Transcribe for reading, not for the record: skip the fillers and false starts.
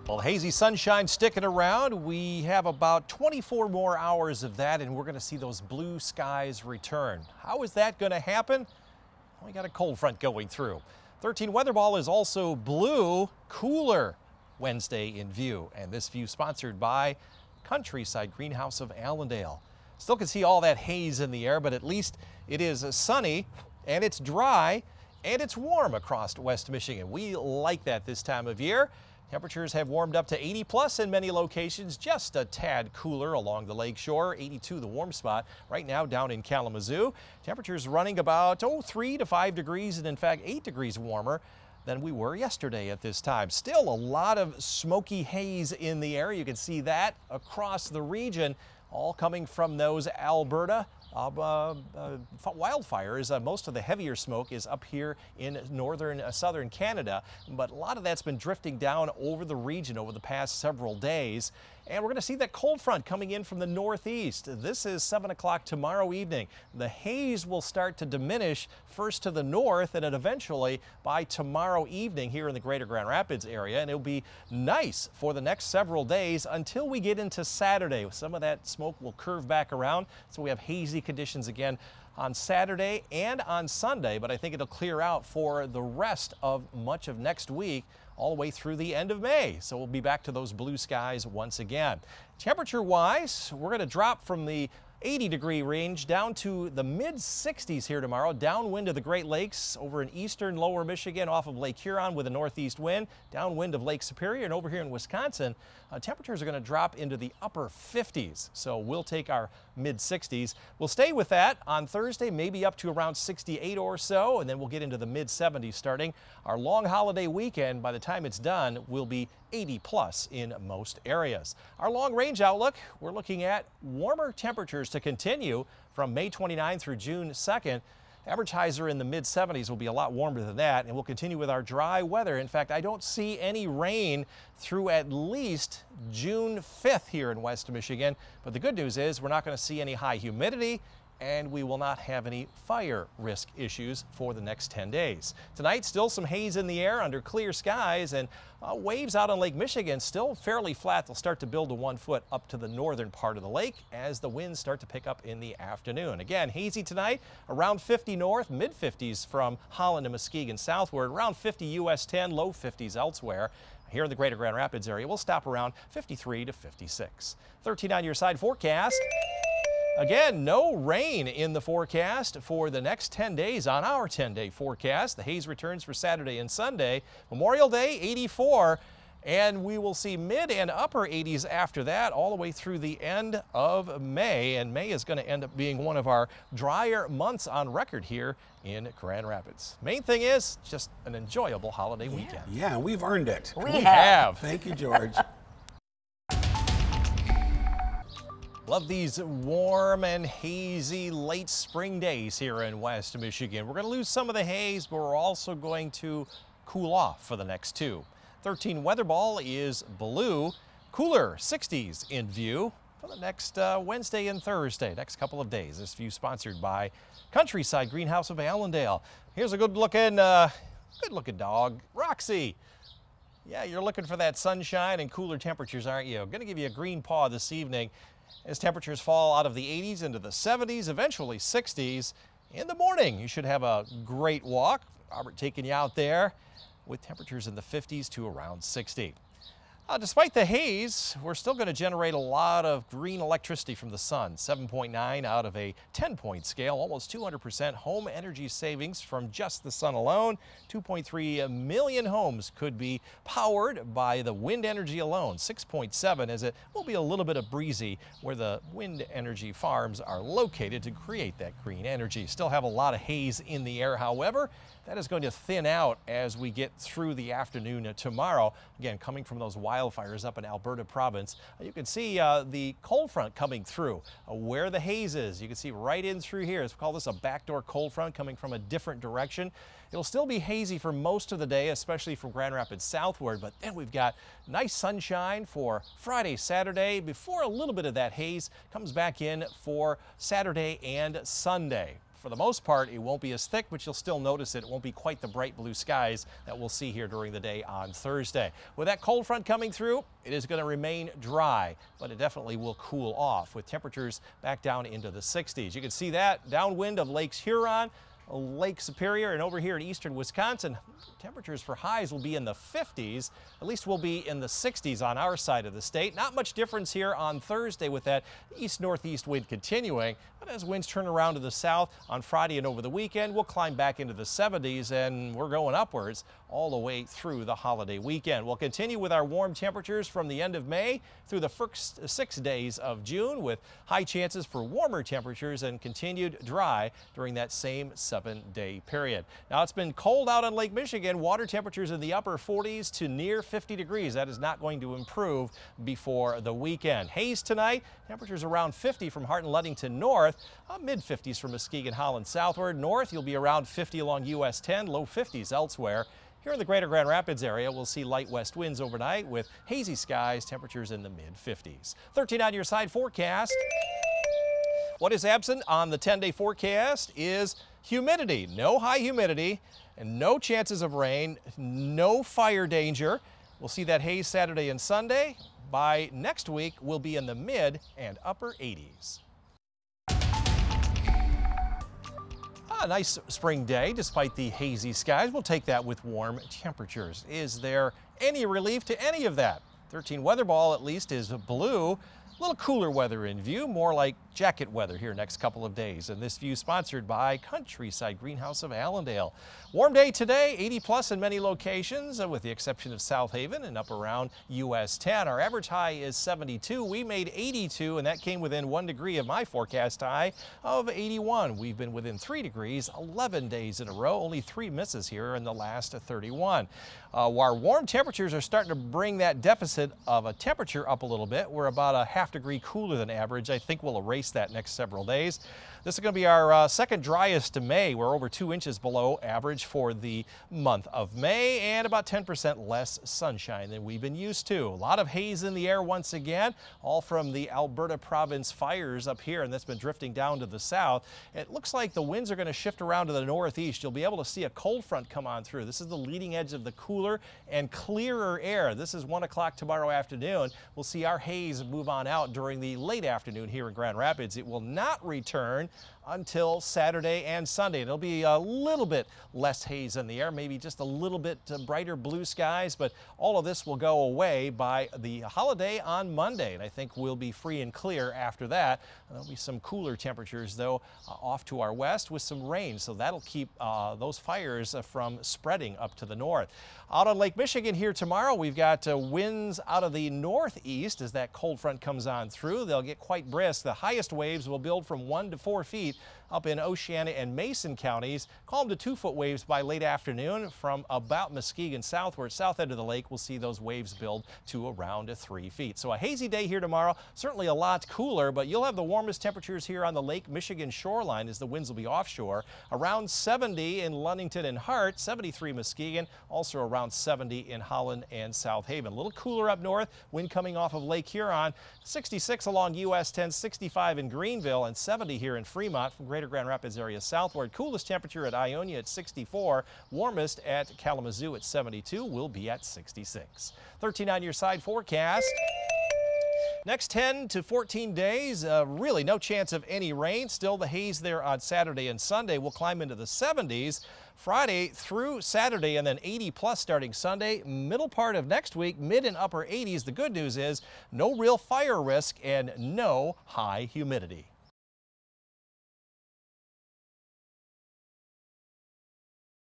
Well, hazy sunshine sticking around. We have about 24 more hours of that, and we're going to see those blue skies return. How is that going to happen? We got a cold front going through. 13 weather ball is also blue, cooler Wednesday in view, and this view sponsored by Countryside Greenhouse of Allendale. Still can see all that haze in the air, but at least it is sunny and it's dry and it's warm across West Michigan. We like that this time of year. Temperatures have warmed up to 80 plus in many locations, just a tad cooler along the lake shore. 82 the warm spot right now down in Kalamazoo. Temperatures running about 3 to 5 degrees, and in fact 8 degrees warmer than we were yesterday at this time. Still a lot of smoky haze in the air. You can see that across the region, all coming from those Alberta wildfires. Most of the heavier smoke is up here in southern Canada, but a lot of that's been drifting down over the region over the past several days. And we're going to see that cold front coming in from the northeast. This is 7 o'clock tomorrow evening. The haze will start to diminish first to the north and then eventually by tomorrow evening here in the greater Grand Rapids area. And it'll be nice for the next several days until we get into Saturday. Some of that smoke will curve back around, so we have hazy conditions again on Saturday and on Sunday, but I think it'll clear out for the rest of much of next week, all the way through the end of May. So we'll be back to those blue skies once again. Temperature-wise, we're going to drop from the 80-degree range down to the mid-60s here tomorrow. Downwind of the Great Lakes over in eastern lower Michigan off of Lake Huron with a northeast wind. Downwind of Lake Superior, and over here in Wisconsin, temperatures are going to drop into the upper 50s. So we'll take our mid-60s. We'll stay with that on Thursday, maybe up to around 68 or so, and then we'll get into the mid-70s starting. Our long holiday weekend, by the time it's done, will be 80 plus in most areas. Our long range outlook, we're looking at warmer temperatures to continue from May 29 through June 2nd. Average highs are in the mid-70s, will be a lot warmer than that, and we'll continue with our dry weather. In fact, I don't see any rain through at least June 5th here in West Michigan. But the good news is we're not going to see any high humidity, and we will not have any fire risk issues for the next 10 days. Tonight, still some haze in the air under clear skies, and waves out on Lake Michigan still fairly flat. They'll start to build to 1 foot up to the northern part of the lake as the winds start to pick up in the afternoon. Again, hazy tonight, around 50 north, mid-50s from Holland and Muskegon southward, around 50 US 10, low 50s elsewhere. Here in the greater Grand Rapids area, we'll stop around 53 to 56. 13 on your side forecast. Again, no rain in the forecast for the next 10 days on our 10-day forecast. The haze returns for Saturday and Sunday. Memorial Day, 84, and we will see mid and upper 80s after that all the way through the end of May. And May is going to end up being one of our drier months on record here in Grand Rapids. Main thing is just an enjoyable holiday weekend. Yeah, we've earned it. We have. Thank you, George. Love these warm and hazy late spring days here in West Michigan. We're going to lose some of the haze, but we're also going to cool off for the next 2. 13 weather ball is blue, cooler 60s in view for the next Wednesday and Thursday, next couple of days. This view sponsored by Countryside Greenhouse of Allendale. Here's a good-looking dog, Roxy. Yeah, you're looking for that sunshine and cooler temperatures, aren't you? I'm going to give you a green paw this evening as temperatures fall out of the 80s into the 70s, eventually 60s. In the morning, you should have a great walk. Robert taking you out there with temperatures in the 50s to around 60. Despite the haze, we're still going to generate a lot of green electricity from the sun. 7.9 out of a 10-point scale, almost 200% home energy savings from just the sun alone. 2.3 million homes could be powered by the wind energy alone. 6.7 as it will be a little bit of breezy where the wind energy farms are located to create that green energy. Still have a lot of haze in the air, however. That is going to thin out as we get through the afternoon tomorrow. Again, coming from those wildfires up in Alberta province, you can see the cold front coming through where the haze is. You can see right in through here. Let's call this a backdoor cold front coming from a different direction. It'll still be hazy for most of the day, especially from Grand Rapids southward, but then we've got nice sunshine for Friday, Saturday, before a little bit of that haze comes back in for Saturday and Sunday. For the most part, it won't be as thick, but you'll still notice it. It won't be quite the bright blue skies that we'll see here during the day on Thursday. With that cold front coming through, it is going to remain dry, but it definitely will cool off with temperatures back down into the 60s. You can see that downwind of Lakes Huron, Lake Superior, and over here in eastern Wisconsin, temperatures for highs will be in the 50s. At least we'll be in the 60s on our side of the state. Not much difference here on Thursday with that east-northeast wind continuing. But as winds turn around to the south on Friday and over the weekend, we'll climb back into the 70s, and we're going upwards all the way through the holiday weekend. We'll continue with our warm temperatures from the end of May through the first 6 days of June, with high chances for warmer temperatures and continued dry during that same 7-day period. Now, it's been cold out on Lake Michigan. Water temperatures in the upper 40s to near 50 degrees. That is not going to improve before the weekend. Haze tonight, temperatures around 50 from Hart and Ludington north, mid-50s from Muskegon, Holland southward. North, you'll be around 50 along US 10, low 50s elsewhere. Here in the greater Grand Rapids area, we'll see light west winds overnight with hazy skies, temperatures in the mid-50s. 13 on your side forecast. What is absent on the 10-day forecast is humidity. No high humidity and no chances of rain, no fire danger. We'll see that haze Saturday and Sunday. By next week, we'll be in the mid and upper 80s. A nice spring day despite the hazy skies. We'll take that with warm temperatures. Is there any relief to any of that? 13 weather ball at least is blue. A little cooler weather in view, more like jacket weather here next couple of days. And this view sponsored by Countryside Greenhouse of Allendale. Warm day today, 80 plus in many locations, with the exception of South Haven and up around US 10. Our average high is 72. We made 82, and that came within 1 degree of my forecast high of 81. We've been within 3 degrees 11 days in a row, only 3 misses here in the last 31. Our warm temperatures are starting to bring that deficit of a temperature up a little bit. We're about a half degree cooler than average. I think we'll erase that next several days. This is going to be our second driest May. We're over 2 inches below average for the month of May and about 10% less sunshine than we've been used to. A lot of haze in the air once again, all from the Alberta province fires up here, and that's been drifting down to the south. It looks like the winds are going to shift around to the northeast. You'll be able to see a cold front come on through. This is the leading edge of the cooler and clearer air. This is 1 o'clock tomorrow afternoon. We'll see our haze move on out during the late afternoon here in Grand Rapids. It will not return until Saturday and Sunday. There'll be a little bit less haze in the air, maybe just a little bit brighter blue skies, but all of this will go away by the holiday on Monday, and I think we'll be free and clear after that. There'll be some cooler temperatures, though, off to our west with some rain, so that'll keep those fires from spreading up to the north. Out on Lake Michigan here tomorrow, we've got winds out of the northeast as that cold front comes on through. They'll get quite brisk. The highest waves will build from 1 to 4 feet up in Oceana and Mason counties. Calm to 2-foot waves by late afternoon. From about Muskegon southward, south end of the lake, we'll see those waves build to around 3 feet. So a hazy day here tomorrow, certainly a lot cooler, but you'll have the warmest temperatures here on the Lake Michigan shoreline as the winds will be offshore. Around 70 in Ludington and Hart, 73 Muskegon, also around 70 in Holland and South Haven. A little cooler up north, wind coming off of Lake Huron, 66 along US 10, 65 in Greenville, and 70 here in Fremont from greater Grand Rapids area southward. Coolest temperature at Ionia at 64, warmest at Kalamazoo at 72, will be at 66. 13 on your side forecast. Next 10 to 14 days, really no chance of any rain. Still the haze there on Saturday and Sunday. We'll climb into the 70s. Friday through Saturday, and then 80 plus starting Sunday. Middle part of next week, mid and upper 80s. The good news is no real fire risk and no high humidity.